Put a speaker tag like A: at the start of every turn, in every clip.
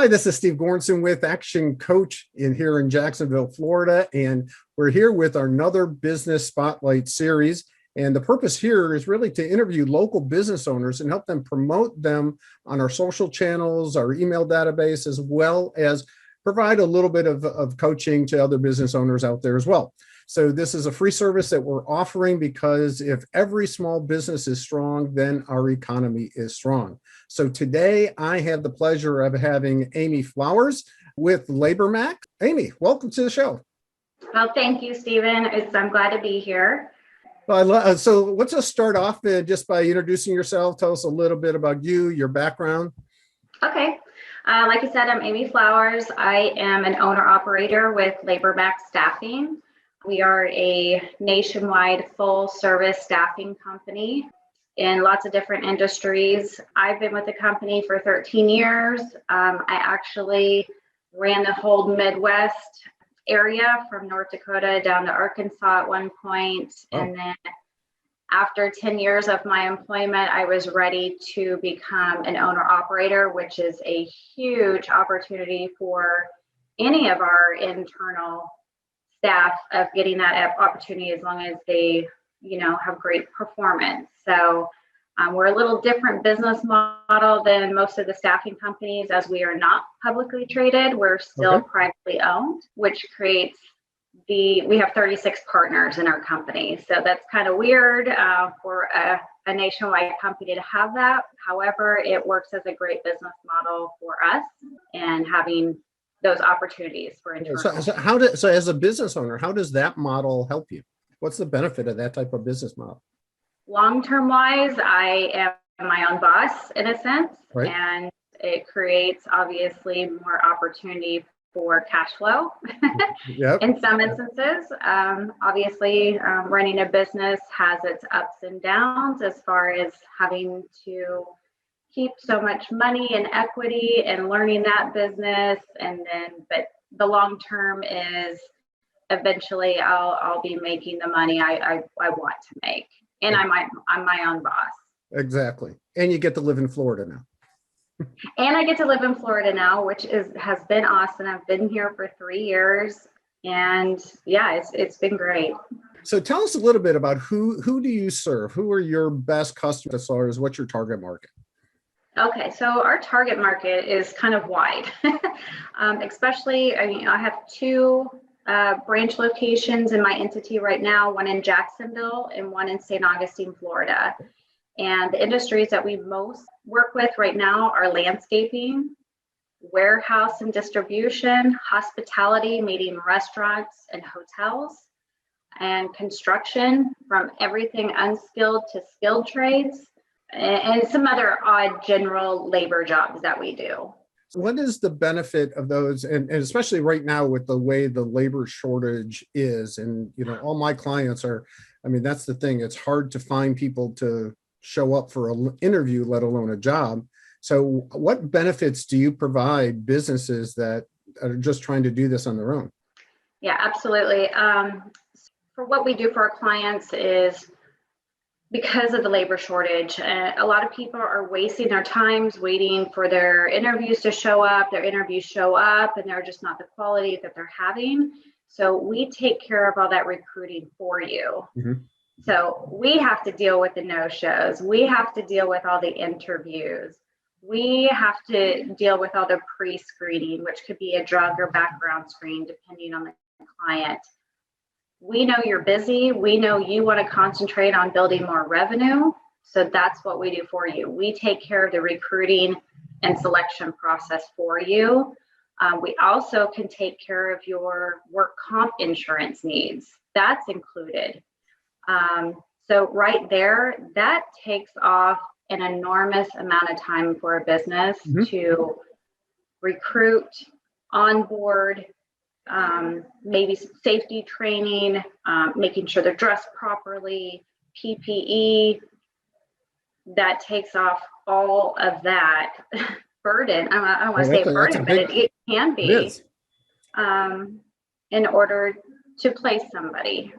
A: Hi, this is Steve Goranson with Action Coach here in Jacksonville, Florida, and we're here with our another Business Spotlight series. And the purpose here is really to interview local business owners and help them promote them on our social channels, our email database, as well as provide a little bit of coaching to other business owners out there as well. So this is a free service that we're offering because if every small business is strong, then our economy is strong. So today I have the pleasure of having Amy Flowers with LaborMax. Amy, welcome to the show.
B: Well, thank you, Stephen. I'm glad to be here.
A: Well, so let's just start off just by introducing yourself. Tell us a little bit about you, your background.
B: Okay. Like I said, I'm Amy Flowers. I am an owner-operator with LaborMax Staffing. We are a nationwide full-service staffing company in lots of different industries. I've been with the company for 13 years. I actually ran the whole Midwest area from North Dakota down to Arkansas at one point. Oh. And then after 10 years of my employment, I was ready to become an owner-operator, which is a huge opportunity for any of our internal staff of getting that opportunity as long as they, have great performance. So we're a little different business model than most of the staffing companies, as we are not publicly traded. We're still privately owned, which creates we have 36 partners in our company. So that's kind of weird for a nationwide company to have that. However, it works as a great business model for us and having those opportunities for internal.
A: So as a business owner, how does that model help you? What's the benefit of that type of business model?
B: Long-term wise, I am my own boss in a sense,
A: right.
B: And it creates obviously more opportunity for cash flow. Yep. In some instances. Obviously, running a business has its ups and downs as far as having to keep so much money and equity and learning that business. But the long term is eventually I'll be making the money I want to make. And I'm my own boss.
A: Exactly. And you get to live in Florida now.
B: And I get to live in Florida now, which has been awesome. I've been here for 3 years, and yeah, it's been great.
A: So tell us a little bit about who do you serve? Who are your best customers as far as what's your target market?
B: Okay, so our target market is kind of wide, especially, I have 2 branch locations in my entity right now, one in Jacksonville and one in St. Augustine, Florida. And the industries that we most work with right now are landscaping, warehouse and distribution, hospitality, meaning restaurants and hotels, and construction, from everything unskilled to skilled trades, and some other odd general labor jobs that we do.
A: What is the benefit of those? And especially right now with the way the labor shortage is, and all my clients are, that's the thing. It's hard to find people to show up for an interview, let alone a job. So what benefits do you provide businesses that are just trying to do this on their own?
B: Yeah, absolutely. For what we do for our clients is, because of the labor shortage, a lot of people are wasting their times waiting for their interviews to show up. Their interviews show up and they're just not the quality that they're having. So we take care of all that recruiting for you. Mm-hmm. So we have to deal with the no-shows. We have to deal with all the interviews. We have to deal with all the pre-screening, which could be a drug or background screen, depending on the client. We know you're busy. We know you want to concentrate on building more revenue. So that's what we do for you. We take care of the recruiting and selection process for you. We also can take care of your work comp insurance needs. That's included. So right there, that takes off an enormous amount of time for a business to recruit, onboard, maybe safety training, making sure they're dressed properly, PPE. That takes off all of that burden. I don't want to say burden, but it can be in order to place somebody.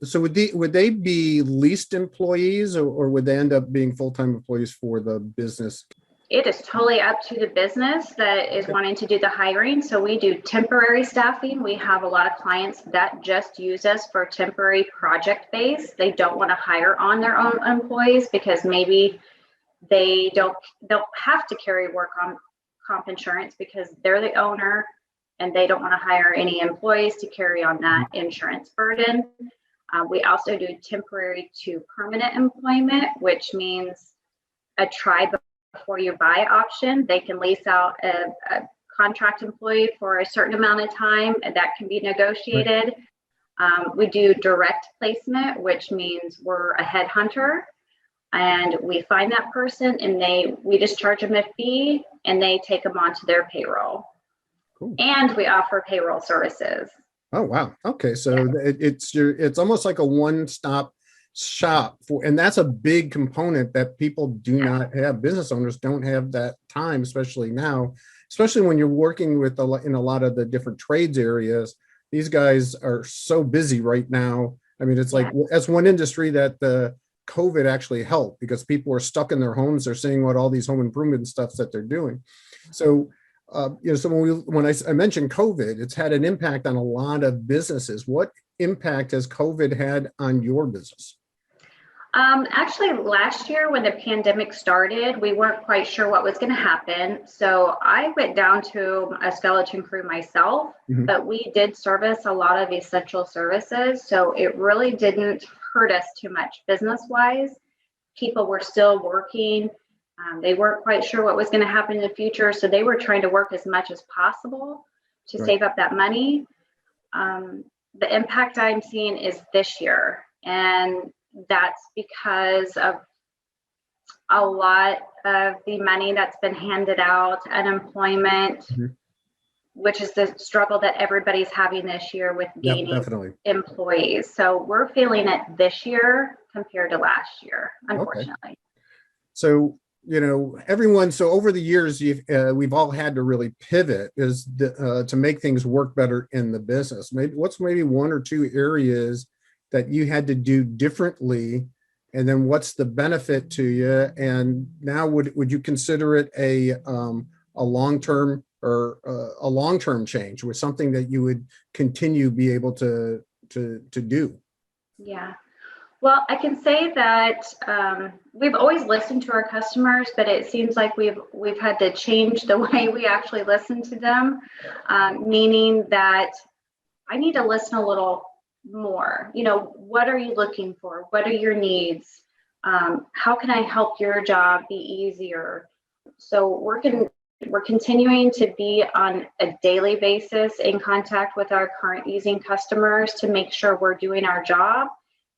A: So would they be leased employees, or would they end up being full-time employees for the business?
B: it is totally up to the business that is wanting to do the hiring. So we do temporary staffing. We have a lot of clients that just use us for temporary project base. They don't want to hire on their own employees because maybe they don't have to carry work on comp insurance because they're the owner and they don't want to hire any employees to carry on that insurance burden. We also do temporary to permanent employment, which means a try before you buy option. They can lease out a contract employee for a certain amount of time, and that can be negotiated. We do direct placement, which means we're a headhunter, and we find that person, and we just charge them a fee, and they take them onto their payroll.
A: Cool.
B: And we offer payroll services.
A: Oh, wow. Okay. So it's almost like a one-stop shop and that's a big component that people do not have. Business owners don't have that time, especially now, especially when you're working with in a lot of the different trades areas. These guys are so busy right now. I mean, it's like, that's one industry that the COVID actually helped because people are stuck in their homes. They're seeing what all these home improvement stuff that they're doing. So so when I mentioned COVID, it's had an impact on a lot of businesses. What impact has COVID had on your business?
B: Actually, last year when the pandemic started, we weren't quite sure what was going to happen. So I went down to a skeleton crew myself, but we did service a lot of essential services. So it really didn't hurt us too much business-wise. People were still working. They weren't quite sure what was going to happen in the future. So they were trying to work as much as possible to save up that money. The impact I'm seeing is this year. And that's because of a lot of the money that's been handed out, unemployment, which is the struggle that everybody's having this year with gaining employees. So we're feeling it this year compared to last year, unfortunately.
A: Okay. So, so over the years, we've all had to really pivot to make things work better in the business. What's maybe one or two areas that you had to do differently, and then what's the benefit to you? And now would you consider it a long-term or a long-term change, or something that you would continue be able to do?
B: Yeah. Well, I can say that we've always listened to our customers, but it seems like we've had to change the way we actually listen to them, meaning that I need to listen a little more. What are you looking for? What are your needs? How can I help your job be easier? So we're continuing to be on a daily basis in contact with our current using customers to make sure we're doing our job.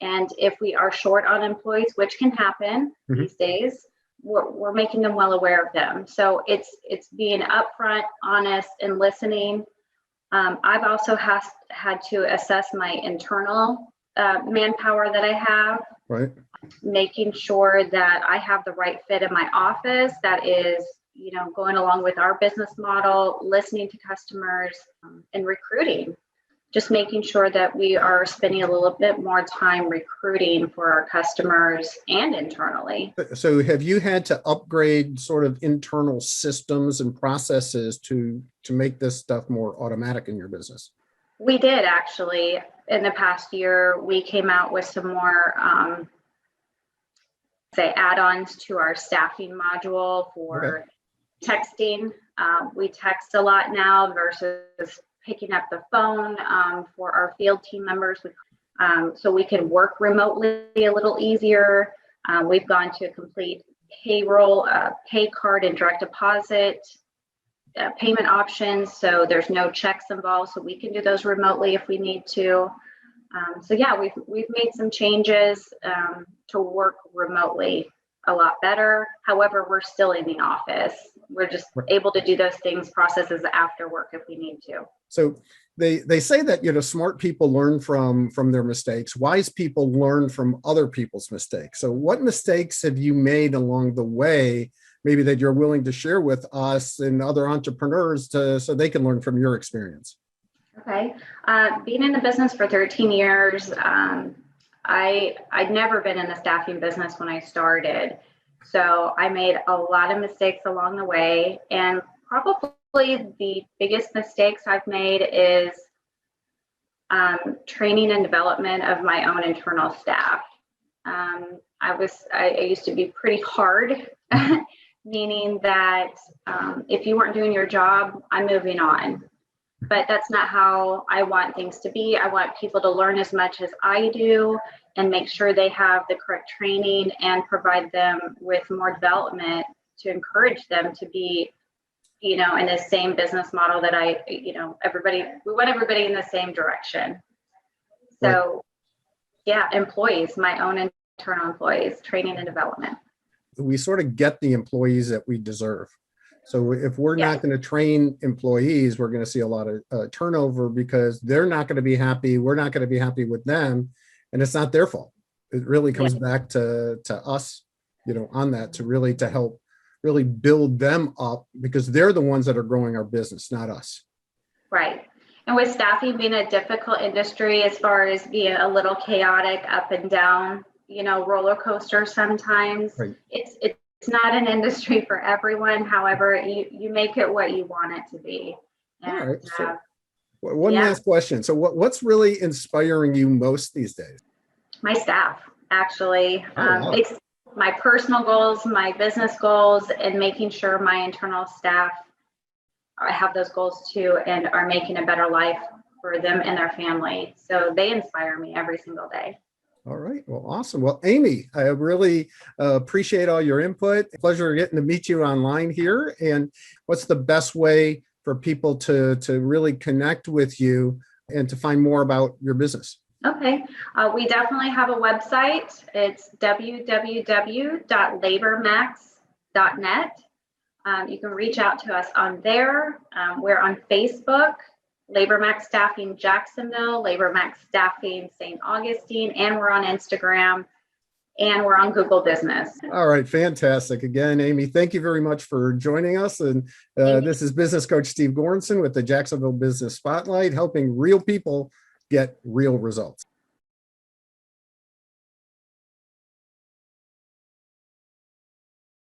B: And if we are short on employees, which can happen these days, we're making them well aware of them. So it's being upfront, honest, and listening. I've also had to assess my internal manpower that I have, making sure that I have the right fit in my office that is, going along with our business model, listening to customers, and recruiting. Just making sure that we are spending a little bit more time recruiting for our customers and internally.
A: So have you had to upgrade sort of internal systems and processes to make this stuff more automatic in your business?
B: We did actually. In the past year, we came out with some more, add-ons to our staffing module for texting. We text a lot now versus picking up the phone for our field team members, so we can work remotely a little easier. We've gone to a complete payroll, pay card, and direct deposit payment options, so there's no checks involved, so we can do those remotely if we need to. So yeah, we've made some changes to work remotely a lot better. However, we're still in the office. We're just able to do those processes after work if we need to.
A: So they say that, smart people learn from their mistakes. Wise people learn from other people's mistakes. So what mistakes have you made along the way, maybe that you're willing to share with us and other entrepreneurs so they can learn from your experience?
B: Okay. Being in the business for 13 years, I'd never been in the staffing business when I started. So I made a lot of mistakes along the way, and probably the biggest mistakes I've made is training and development of my own internal staff. I used to be pretty hard, meaning that if you weren't doing your job, I'm moving on. But that's not how I want things to be. I want people to learn as much as I do and make sure they have the correct training and provide them with more development to encourage them to be, in the same business model that we want everybody in the same direction. So, right. Yeah, employees, my own internal employees, training and development.
A: We sort of get the employees that we deserve. So if we're not going to train employees, we're going to see a lot of turnover because they're not going to be happy. We're not going to be happy with them. And it's not their fault. It really comes back to us, on that to help really build them up because they're the ones that are growing our business, not us. Right.
B: And with staffing being a difficult industry, as far as being a little chaotic, up and down, roller coaster sometimes, right. It's not an industry for everyone. However, you make it what you want it to be. And,
A: all right. So one last question. So what's really inspiring you most these days?
B: My staff, actually. It's my personal goals, my business goals, and making sure my internal staff have those goals too and are making a better life for them and their family. So they inspire me every single day.
A: All right. Well, awesome. Well, Amy, I really appreciate all your input. Pleasure getting to meet you online here. And what's the best way for people to really connect with you and to find more about your business?
B: Okay. We definitely have a website. It's www.labormax.net. You can reach out to us on there. We're on Facebook, LaborMax Staffing Jacksonville, LaborMax Staffing St. Augustine, and we're on Instagram, and we're on Google Business.
A: All right, fantastic. Again, Amy, thank you very much for joining us. And this is Business Coach Steve Goranson with the Jacksonville Business Spotlight, helping real people get real results.